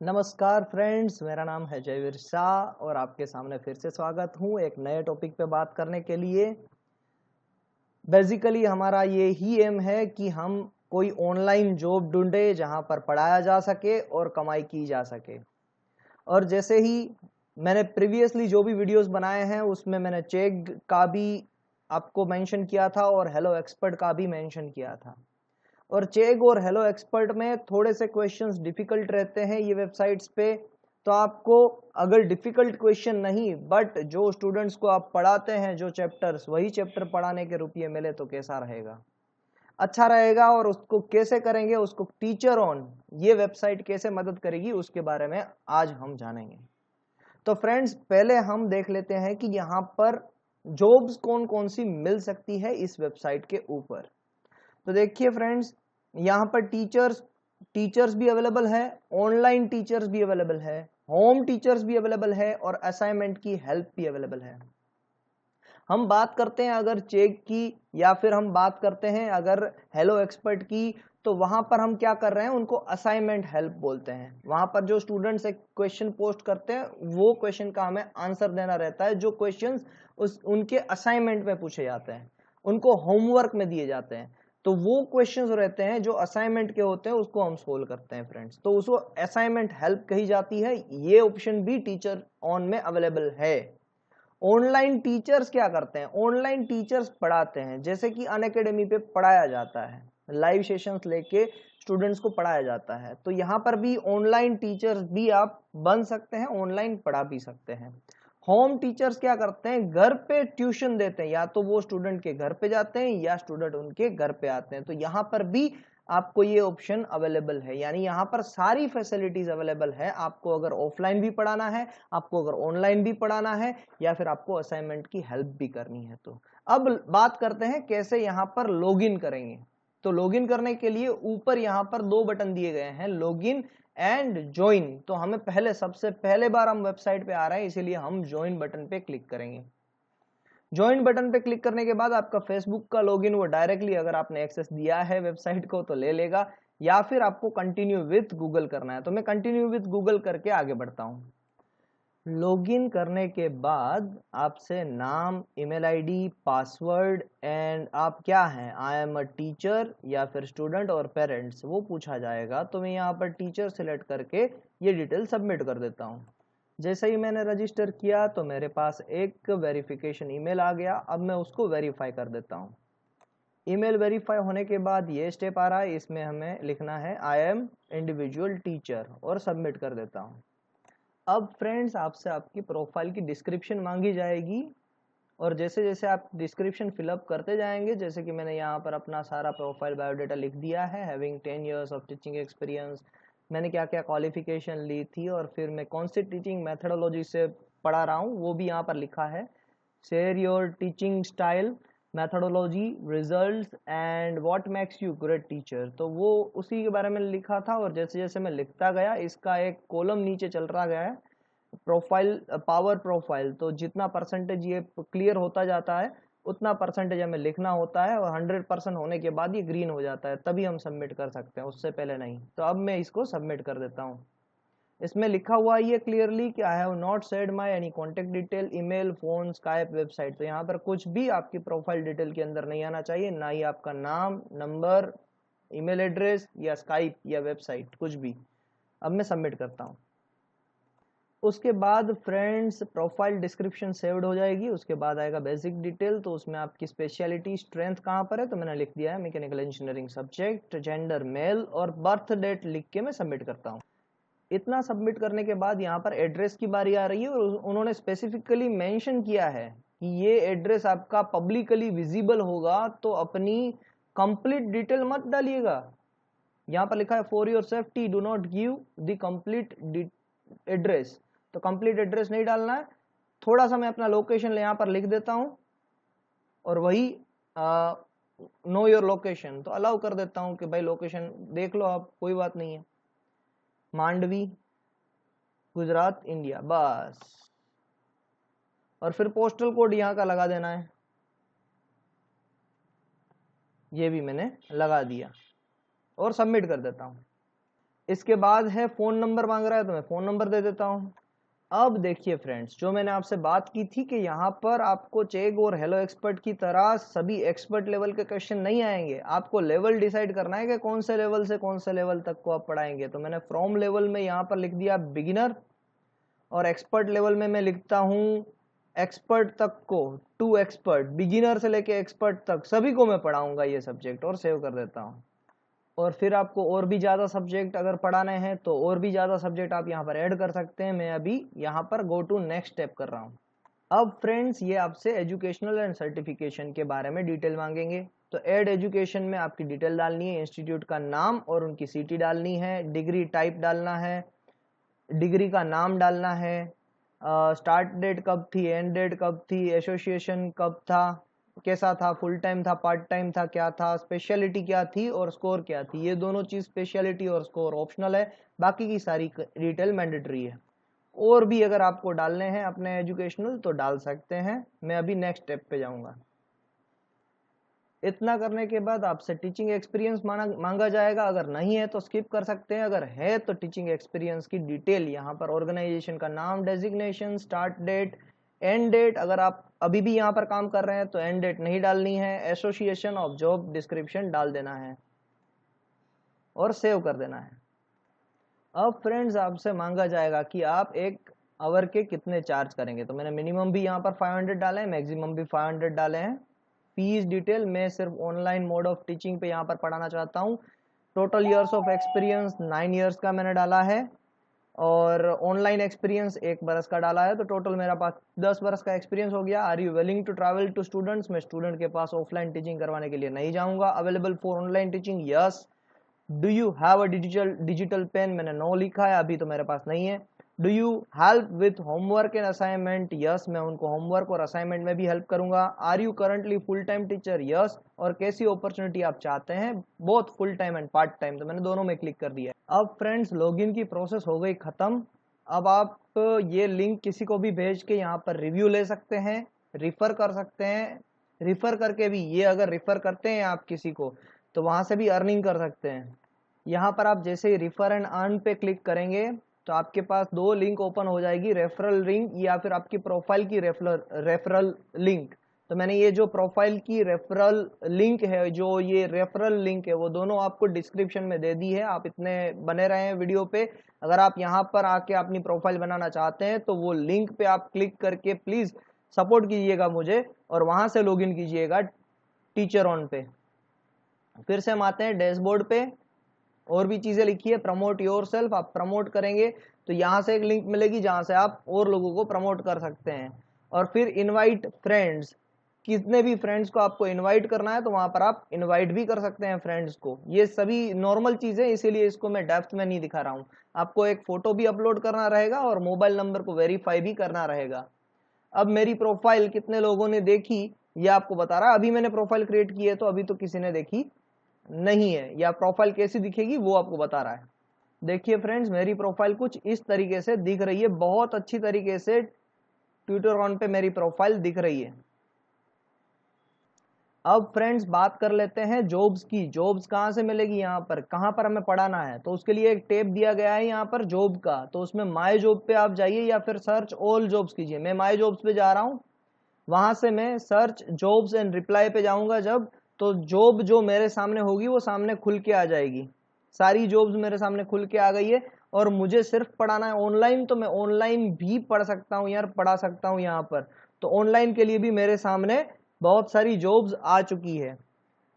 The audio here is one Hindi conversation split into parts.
नमस्कार फ्रेंड्स, मेरा नाम है जयवीर शाह और आपके सामने फिर से स्वागत हूं एक नए टॉपिक पे बात करने के लिए। बेसिकली हमारा ये ही एम है कि हम कोई ऑनलाइन जॉब ढूंढे जहां पर पढ़ाया जा सके और कमाई की जा सके। और जैसे ही मैंने प्रीवियसली जो भी वीडियोस बनाए हैं उसमें मैंने चेक का भी आपको मेंशन किया था और हेलो एक्सपर्ट का भी मेंशन किया था। और चेक और हेलो एक्सपर्ट में थोड़े से क्वेश्चंस डिफिकल्ट रहते हैं ये वेबसाइट्स पे। तो आपको अगर डिफिकल्ट क्वेश्चन नहीं बट जो स्टूडेंट्स को आप पढ़ाते हैं जो चैप्टर्स वही चैप्टर पढ़ाने के रुपये मिले तो कैसा रहेगा, अच्छा रहेगा। और उसको कैसे करेंगे, उसको टीचर ऑन ये वेबसाइट कैसे मदद करेगी उसके बारे में आज हम जानेंगे। तो फ्रेंड्स पहले हम देख लेते हैं कि यहाँ पर जॉब्स कौन कौन सी मिल सकती है इस वेबसाइट के ऊपर। तो देखिए फ्रेंड्स, यहाँ पर टीचर्स भी अवेलेबल है, ऑनलाइन टीचर्स भी अवेलेबल है, होम टीचर्स भी अवेलेबल है और असाइनमेंट की हेल्प भी अवेलेबल है। हम बात करते हैं अगर चेक की या फिर हम बात करते हैं अगर हेलो एक्सपर्ट की, तो वहां पर हम क्या कर रहे हैं, उनको असाइनमेंट हेल्प बोलते हैं। वहां पर जो स्टूडेंट्स एक क्वेश्चन पोस्ट करते हैं वो क्वेश्चन का हमें आंसर देना रहता है, जो क्वेश्चंस उनके असाइनमेंट में पूछे जाते हैं, उनको होमवर्क में दिए जाते हैं। तो वो क्वेश्चंस रहते हैं जो असाइनमेंट के होते हैं, उसको हम सोल्व करते हैं फ्रेंड्स। तो उसको असाइनमेंट हेल्प कही जाती है। ये ऑप्शन भी टीचर ऑन में अवेलेबल है। ऑनलाइन टीचर्स क्या करते हैं, ऑनलाइन टीचर्स पढ़ाते हैं, जैसे कि अनअकैडमी पे पढ़ाया जाता है, लाइव सेशंस लेके स्टूडेंट्स को पढ़ाया जाता है। तो यहाँ पर भी ऑनलाइन टीचर्स भी आप बन सकते हैं, ऑनलाइन पढ़ा भी सकते हैं। होम टीचर्स क्या करते हैं, घर पे ट्यूशन देते हैं, या तो वो स्टूडेंट के घर पे जाते हैं या स्टूडेंट उनके घर पे आते हैं। तो यहाँ पर भी आपको ये ऑप्शन अवेलेबल है, यानी यहाँ पर सारी फैसिलिटीज अवेलेबल है। आपको अगर ऑफलाइन भी पढ़ाना है, आपको अगर ऑनलाइन भी पढ़ाना है, या फिर आपको असाइनमेंट की हेल्प भी करनी है। तो अब बात करते हैं कैसे यहाँ पर लॉगिन करेंगे। तो लॉगिन करने के लिए ऊपर यहाँ पर दो बटन दिए गए हैं, लॉगिन एंड ज्वाइन। तो हमें सबसे पहले बार हम वेबसाइट पे आ रहे हैं, इसीलिए हम ज्वाइन बटन पे क्लिक करेंगे। ज्वाइन बटन पे क्लिक करने के बाद आपका फेसबुक का लॉगिन वो डायरेक्टली, अगर आपने एक्सेस दिया है वेबसाइट को तो ले लेगा, या फिर आपको कंटिन्यू विथ गूगल करना है। तो मैं कंटिन्यू विथ गूगल करके आगे बढ़ता हूँ। लॉगिन करने के बाद आपसे नाम, ईमेल आईडी, पासवर्ड एंड आप क्या हैं, आई एम अ टीचर या फिर स्टूडेंट और पेरेंट्स, वो पूछा जाएगा। तो मैं यहाँ पर टीचर सिलेक्ट करके ये डिटेल सबमिट कर देता हूँ। जैसे ही मैंने रजिस्टर किया तो मेरे पास एक वेरिफिकेशन ईमेल आ गया। अब मैं उसको वेरीफाई कर देता हूँ। ईमेल वेरीफाई होने के बाद ये स्टेप आ रहा है, इसमें हमें लिखना है आई एम इंडिविजुअल टीचर और सबमिट कर देता हूँ। अब फ्रेंड्स आपसे आपकी प्रोफाइल की डिस्क्रिप्शन मांगी जाएगी, और जैसे जैसे आप डिस्क्रिप्शन फिलअप करते जाएंगे, जैसे कि मैंने यहाँ पर अपना सारा प्रोफाइल बायोडाटा लिख दिया है, having 10 years of teaching experience, मैंने क्या क्या क्वालिफिकेशन ली थी और फिर मैं कौन सी टीचिंग मेथडोलॉजी से पढ़ा रहा हूँ वो भी यहाँ पर लिखा है। Share your teaching style, methodology, results and what makes you great teacher, तो वो उसी के बारे में लिखा था। और जैसे जैसे मैं लिखता गया, इसका एक कॉलम नीचे चल रहा गया है, प्रोफाइल, पावर प्रोफाइल। तो जितना परसेंटेज ये क्लियर होता जाता है उतना परसेंटेज हमें लिखना होता है, और 100% होने के बाद ये ग्रीन हो जाता है, तभी हम सबमिट कर सकते हैं, उससे पहले नहीं। तो अब मैं इसको सबमिट कर देता हूँ। इसमें लिखा हुआ है ये क्लियरली कि I have not said my any contact detail, email, phone, Skype, website. तो यहाँ पर कुछ भी आपकी प्रोफाइल डिटेल के अंदर नहीं आना चाहिए, ना ही आपका नाम, नंबर, ईमेल एड्रेस या स्काइप या वेबसाइट, कुछ भी। अब मैं सबमिट करता हूँ। उसके बाद फ्रेंड्स प्रोफाइल डिस्क्रिप्शन सेव्ड हो जाएगी। उसके बाद आएगा बेसिक डिटेल, तो उसमें आपकी स्पेशलिटी, स्ट्रेंथ कहाँ पर है, तो मैंने लिख दिया है mechanical engineering subject, gender male और बर्थ डेट लिख के मैं सबमिट करता हूँ। इतना सबमिट करने के बाद यहाँ पर एड्रेस की बारी आ रही है, और उन्होंने स्पेसिफिकली मेंशन किया है कि ये एड्रेस आपका पब्लिकली विजिबल होगा, तो अपनी कंप्लीट डिटेल मत डालिएगा। यहाँ पर लिखा है for your safety do not give the complete address, तो कंप्लीट एड्रेस नहीं डालना है। थोड़ा सा मैं अपना लोकेशन यहाँ पर लिख देता हूँ, और वही नो योर लोकेशन, तो अलाउ कर देता हूँ कि भाई लोकेशन देख लो आप, कोई बात नहीं है, मांडवी, गुजरात, इंडिया, बस। और फिर पोस्टल कोड यहाँ का लगा देना है, ये भी मैंने लगा दिया और सबमिट कर देता हूँ। इसके बाद है फोन नंबर मांग रहा है, तो मैं फोन नंबर दे देता हूँ। अब देखिए फ्रेंड्स, जो मैंने आपसे बात की थी कि यहाँ पर आपको चेक और हेलो एक्सपर्ट की तरह सभी एक्सपर्ट लेवल के क्वेश्चन नहीं आएंगे, आपको लेवल डिसाइड करना है कि कौन से लेवल से कौन से लेवल तक को आप पढ़ाएंगे। तो मैंने फ्रॉम लेवल में यहाँ पर लिख दिया बिगिनर, और एक्सपर्ट लेवल में मैं लिखता हूँ एक्सपर्ट तक को, टू एक्सपर्ट, बिगिनर से लेके एक्सपर्ट तक सभी को मैं पढ़ाऊंगा ये सब्जेक्ट, और सेव कर देता हूँ। और फिर आपको और भी ज़्यादा सब्जेक्ट अगर पढ़ाने हैं तो और भी ज़्यादा सब्जेक्ट आप यहाँ पर ऐड कर सकते हैं। मैं अभी यहाँ पर गो टू नेक्स्ट स्टेप कर रहा हूँ। अब फ्रेंड्स, ये आपसे एजुकेशनल एंड सर्टिफिकेशन के बारे में डिटेल मांगेंगे। तो ऐड एजुकेशन में आपकी डिटेल डालनी है, इंस्टीट्यूट का नाम और उनकी सिटी डालनी है, डिग्री टाइप डालना है, डिग्री का नाम डालना है, स्टार्ट डेट कब थी, एंड डेट कब थी, एसोसिएशन कब था, कैसा था, फुल टाइम था, पार्ट टाइम था, क्या था, स्पेशलिटी क्या थी और स्कोर क्या थी। ये दोनों चीज, स्पेशलिटी और स्कोर ऑप्शनल है, बाकी की सारी डिटेल मैंडेटरी है। और भी अगर आपको डालने हैं अपने एजुकेशनल तो डाल सकते हैं। मैं अभी नेक्स्ट स्टेप पे जाऊंगा। इतना करने के बाद आपसे टीचिंग एक्सपीरियंस मांगा जाएगा, अगर नहीं है तो स्किप कर सकते हैं, अगर है तो टीचिंग एक्सपीरियंस की डिटेल यहाँ पर, ऑर्गेनाइजेशन का नाम, designation, start date, end date, अगर आप अभी भी यहाँ पर काम कर रहे हैं तो एंड डेट नहीं डालनी है, एसोसिएशन ऑफ जॉब डिस्क्रिप्शन डाल देना है और सेव कर देना है। अब फ्रेंड्स, आपसे मांगा जाएगा कि आप एक आवर के कितने चार्ज करेंगे। तो मैंने मिनिमम भी यहाँ पर 500 डाले हैं, मैक्सिमम भी 500 डाले हैं। फीस डिटेल, मैं सिर्फ ऑनलाइन मोड ऑफ टीचिंग पे यहाँ पर पढ़ाना चाहता हूँ। Total years of experience 9 years का मैंने डाला है, और ऑनलाइन एक्सपीरियंस 1 बरस का डाला है। तो टोटल मेरा पास 10 बरस का एक्सपीरियंस हो गया। Are you willing to travel to students, मैं स्टूडेंट के पास ऑफलाइन टीचिंग करवाने के लिए नहीं जाऊंगा। Available for online teaching, yes. Do you have a digital pen, मैंने नो लिखा है, अभी तो मेरे पास नहीं है। Do you help with homework and assignment, yes, मैं उनको होमवर्क और असाइनमेंट में भी हेल्प करूंगा। Are you currently full time teacher, yes. और कैसी अपॉर्चुनिटी आप चाहते हैं, both full time and part time, तो मैंने दोनों में क्लिक कर दिया। अब फ्रेंड्स, लॉगिन की प्रोसेस हो गई खत्म। अब आप ये लिंक किसी को भी भेज के यहाँ पर रिव्यू ले सकते हैं, रिफर कर सकते हैं। रिफर करके भी, ये अगर रिफर करते हैं आप किसी को तो वहां से भी अर्निंग कर सकते हैं। यहाँ पर आप जैसे ही रिफर एंड अर्न पे क्लिक करेंगे तो आपके पास 2 लिंक ओपन हो जाएगी, रेफरल लिंक या फिर आपकी प्रोफाइल की रेफरल लिंक। तो मैंने ये जो प्रोफाइल की रेफरल लिंक है, जो ये रेफरल लिंक है, वो दोनों आपको डिस्क्रिप्शन में दे दी है। आप इतने बने रहे हैं वीडियो पे, अगर आप यहाँ पर आके अपनी प्रोफाइल बनाना चाहते हैं तो वो लिंक पे आप क्लिक करके प्लीज सपोर्ट कीजिएगा मुझे, और वहां से लॉगिन कीजिएगा टीचरऑन पे। फिर से हम आते हैं डैशबोर्ड पे, और भी चीजें लिखी है, प्रमोट योरसेल्फ, आप प्रमोट करेंगे तो यहाँ से एक लिंक मिलेगी जहां से आप और लोगों को प्रमोट कर सकते हैं। और फिर इनवाइट फ्रेंड्स, कितने भी फ्रेंड्स को आपको इनवाइट करना है तो वहां पर आप इनवाइट भी कर सकते हैं फ्रेंड्स को। ये सभी नॉर्मल चीजें, इसीलिए इसको मैं डेप्थ में नहीं दिखा रहा हूँ। आपको एक फोटो भी अपलोड करना रहेगा और मोबाइल नंबर को वेरीफाई भी करना रहेगा। अब मेरी प्रोफाइल कितने लोगों ने देखी ये आपको बता रहा है। अभी मैंने प्रोफाइल क्रिएट की है तो अभी तो किसी ने देखी नहीं है, या प्रोफाइल कैसी दिखेगी वो आपको बता रहा है। देखिए फ्रेंड्स, मेरी प्रोफाइल कुछ इस तरीके से दिख रही है, बहुत अच्छी तरीके से ट्यूटरऑन पे मेरी प्रोफाइल दिख रही है। अब फ्रेंड्स, बात कर लेते हैं जॉब्स की। जॉब्स कहाँ से मिलेगी, यहाँ पर कहाँ पर हमें पढ़ाना है, तो उसके लिए एक टैब दिया गया है यहाँ पर जॉब का। तो उसमें माय जॉब पे आप जाइए या फिर सर्च ऑल जॉब्स कीजिए। मैं माय जॉब्स पे जा रहा हूँ, वहां से मैं सर्च जॉब्स एंड रिप्लाई पे जाऊंगा जब, तो जॉब जो मेरे सामने होगी वो सामने खुल के आ जाएगी। सारी जॉब्स मेरे सामने खुल के आ गई है, और मुझे सिर्फ पढ़ाना है ऑनलाइन, तो मैं ऑनलाइन भी पढ़ सकता हूँ यार, पढ़ा सकता हूँ यहाँ पर। तो ऑनलाइन के लिए भी मेरे सामने बहुत सारी जॉब्स आ चुकी है।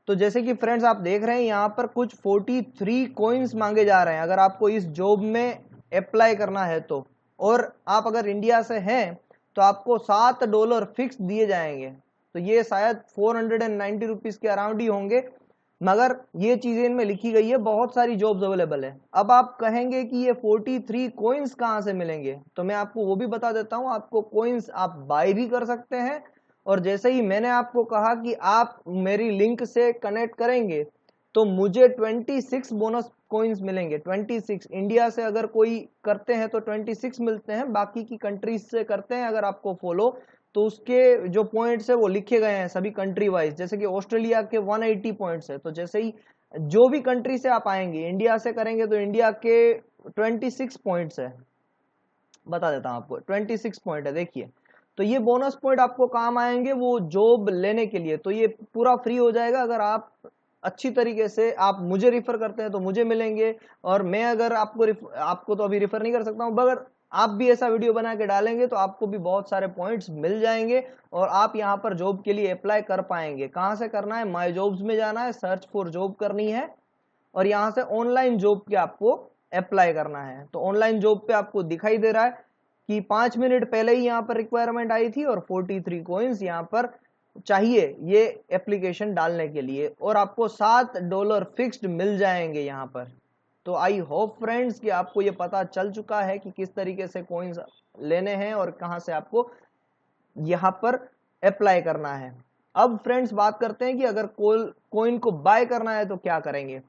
तो जैसे कि फ्रेंड्स आप देख रहे हैं यहाँ पर कुछ 43 कॉइन्स मांगे जा रहे हैं अगर आपको इस जॉब में अप्लाई करना है तो। और आप अगर इंडिया से हैं तो आपको $7 फिक्स दिए जाएंगे। तो ये शायद 490 रुपीज के अराउंड ही होंगे, मगर ये चीजें इनमें लिखी गई है, बहुत सारी जॉब्स अवेलेबल है। अब आप कहेंगे कि ये 43 कॉइन्स कहाँ से मिलेंगे, तो मैं आपको वो भी बता देता हूँ। आपको कॉइन्स आप बाय भी कर सकते हैं, और जैसे ही मैंने आपको कहा कि आप मेरी लिंक से कनेक्ट करेंगे तो मुझे 26 बोनस कॉइन्स मिलेंगे। 26 इंडिया से अगर कोई करते हैं तो 26 मिलते हैं, बाकी की कंट्रीज से करते हैं अगर आपको फॉलो तो उसके जो पॉइंट्स है वो लिखे गए हैं सभी कंट्री वाइज। जैसे कि ऑस्ट्रेलिया के 180 पॉइंट्स है, तो जैसे ही जो भी कंट्री से आप आएंगे, इंडिया से करेंगे तो इंडिया के 26 पॉइंट्स है, बता देता हूं आपको, 26 पॉइंट है। देखिए, तो ये बोनस पॉइंट आपको काम आएंगे वो जॉब लेने के लिए। तो ये पूरा फ्री हो जाएगा अगर आप अच्छी तरीके से आप मुझे रिफर करते हैं तो मुझे मिलेंगे, और मैं अगर आपको तो अभी रिफर नहीं कर सकता हूं, मगर आप भी ऐसा वीडियो बना के डालेंगे तो आपको भी बहुत सारे पॉइंट्स मिल जाएंगे और आप यहाँ पर जॉब के लिए अप्लाई कर पाएंगे। कहाँ से करना है? माई जॉब्स में जाना है, सर्च फॉर जॉब करनी है और यहाँ से ऑनलाइन जॉब के आपको अप्लाई करना है। तो ऑनलाइन जॉब पे आपको दिखाई दे रहा है कि 5 मिनट पहले ही यहाँ पर रिक्वायरमेंट आई थी और 43 कॉइन्स यहाँ पर चाहिए ये एप्लीकेशन डालने के लिए, और आपको $7 फिक्स्ड मिल जाएंगे यहाँ पर। तो आई होप फ्रेंड्स कि आपको ये पता चल चुका है कि किस तरीके से कॉइन्स लेने हैं और कहाँ से आपको यहाँ पर अप्लाई करना है। अब फ्रेंड्स बात करते हैं कि अगर कॉइन को बाय करना है तो क्या करेंगे।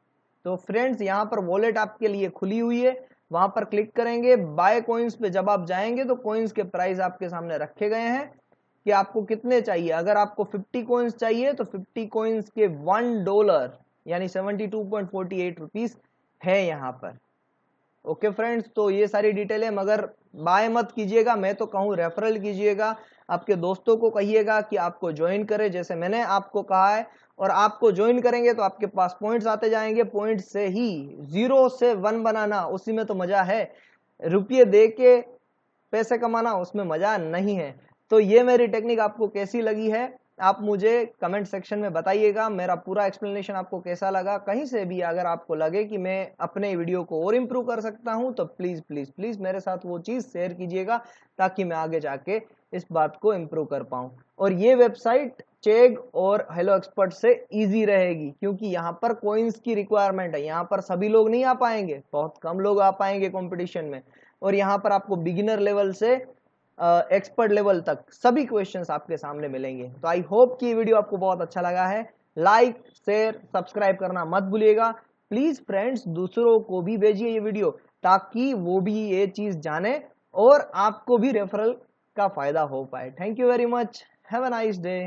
तो फ्रेंड्स यहाँ पर वॉलेट आपके लिए खुली हुई है, वहां पर क्लिक करेंगे। बाय कॉइन्स पे जब आप जाएंगे तो कॉइन्स के प्राइस आपके सामने रखे गए हैं कि आपको कितने चाहिए। अगर आपको 50 कॉइन्स चाहिए तो 50 कॉइन्स के $1 यानी 72.48 रुपीस है यहाँ पर। ओके फ्रेंड्स, तो ये सारी डिटेल है, मगर बाय मत कीजिएगा, मैं तो कहूँ रेफरल कीजिएगा, आपके दोस्तों को कहिएगा कि आपको ज्वाइन करे जैसे मैंने आपको कहा है। और आपको ज्वाइन करेंगे तो आपके पास पॉइंट्स आते जाएंगे, पॉइंट्स से ही 0 से 1 बनाना, उसी में तो मजा है। रुपये दे के पैसे कमाना उसमें मजा नहीं है। तो ये मेरी टेक्निक आपको कैसी लगी है आप मुझे कमेंट सेक्शन में बताइएगा। मेरा पूरा एक्सप्लेनेशन आपको कैसा लगा, कहीं से भी अगर आपको लगे कि मैं अपने वीडियो को और इम्प्रूव कर सकता हूं तो प्लीज प्लीज प्लीज मेरे साथ वो चीज शेयर कीजिएगा ताकि मैं आगे जाके इस बात को इम्प्रूव कर पाऊं। और ये वेबसाइट चेग और हेलो एक्सपर्ट से इजी रहेगी क्योंकि यहाँ पर कॉइन्स की रिक्वायरमेंट है। यहाँ पर सभी लोग नहीं आ पाएंगे, बहुत कम लोग आ पाएंगे कंपटीशन में, और यहाँ पर आपको बिगिनर लेवल से एक्सपर्ट लेवल तक सभी क्वेश्चंस आपके सामने मिलेंगे। तो आई होप कि ये वीडियो आपको बहुत अच्छा लगा है। लाइक शेयर सब्सक्राइब करना मत भूलिएगा प्लीज फ्रेंड्स। दूसरों को भी भेजिए ये वीडियो ताकि वो भी ये चीज जाने और आपको भी रेफरल का फायदा हो पाए। Thank you very much, have a nice day.